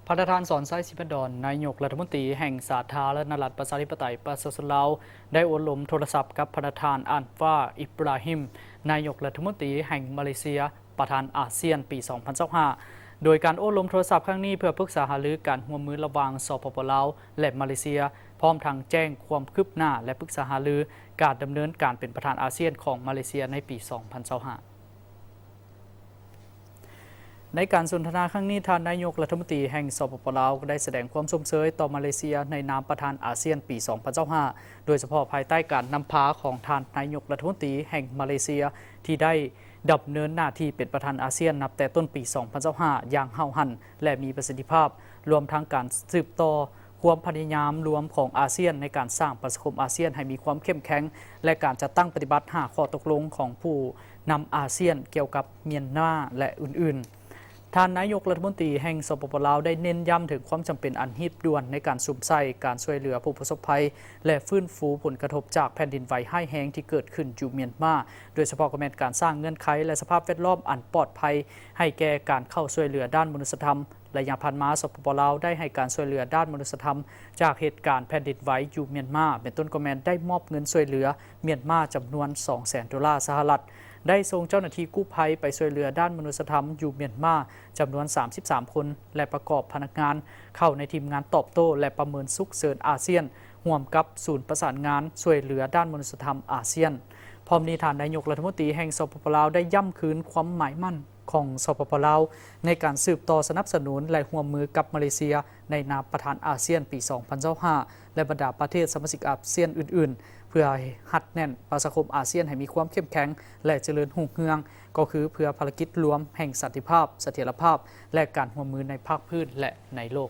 ประธานสอนไซสิบดอนนายกรัฐมนตรีแห่งสาธารณรัฐประชาธิปไตยประชาชนลาวได้อบรมโทรศัพท์กับประธานอันฟาอิบราฮิมนายกรัฐมนตรีแห่งมาเลเซียประธานอาเซียนปี 2025 โดยการอบรมโทรศัพท์ครั้งนี้เพื่อปรึกษาหารือการร่วมมือระหว่างสปป.ลาวและมาเลเซียพร้อมทั้งแจ้งความคืบหน้าและปรึกษาหารือการดำเนินการเป็นประธานอาเซียนของมาเลเซียในปี 2025ในการสนทนาครั้งนี้ท่านนายกรัฐมนตรีแห่งสปป.ลาวได้แสดงความชมเชยต่อมาเลเซียในนามประธานอาเซียนปี 2025 โดยเฉพาะภายใต้การนำพาของท่านนายกรัฐมนตรีแห่งมาเลเซียที่ได้ดำเนินหน้าที่เป็นประธานอาเซียนนับแต่ต้นปี 2025 อย่างเฮาหันและมีประสิทธิภาพรวมทั้งการสืบต่อความพยายามรวมของอาเซียนในการสร้างประชาคมอาเซียนให้มีความเข้มแข็งและการจัดตั้งปฏิบัติ5ข้อตกลงของผู้นำอาเซียนเกี่ยวกับเมียนมาและอื่นๆท่านนายกรัฐมนตรีแห่งสปป.ลาวได้เน้นย้ำถึงความจำเป็นอันรีบด่วนในการสุ่มไส้การช่วยเหลือผู้ประสบภัยและฟื้นฟูผลกระทบจากแผ่นดินไหวร้ายแรงที่เกิดขึ้นอยู่เมียนมาโดยเฉพาะการสร้างเงื่อนไขและสภาพแวดล้อมอันปลอดภัยให้แก่การเข้าช่วยเหลือด้านมนุษยธรรมและอย่างผ่านมาสปป.ลาวได้ให้การช่วยเหลือด้านมนุษยธรรมจากเหตุการณ์แผ่นดินไหวอยู่เมียนมาเป็นต้นได้มอบเงินช่วยเหลือเมียนมาจำนวน $200,000 สหรัฐได้ส่งเจ้าหน้าที่กู้ภัยไปช่วยเหลือด้านมนุษยธรรมอยู่เมียนมาจำนวน 33 คนและประกอบพนักงานเข้าในทีมงานตอบโต้และประเมินสุขเสริญอาเซียนร่วมกับศูนย์ประสานงานช่วยเหลือด้านมนุษยธรรมอาเซียนพร้อมนี้ท่านนายกรัฐมนตรีแห่งสปป.ลาวได้ย้ำคืนความหมายมั่นของสปป.ลาวในการสืบต่อสนับสนุนและร่วมมือกับมาเลเซียในนามประธานอาเซียนปี 2025 และบรรดาประเทศสมาชิกอาเซียนอื่นๆเพื่อหัดแน่นประชาคมอาเซียนให้มีความเข้มแข็งและเจริญรุ่งเรืองก็คือเพื่อภารกิจรวมแห่งสันติภาพเสถียรภาพและการร่วมมือในภาคพื้นและในโลก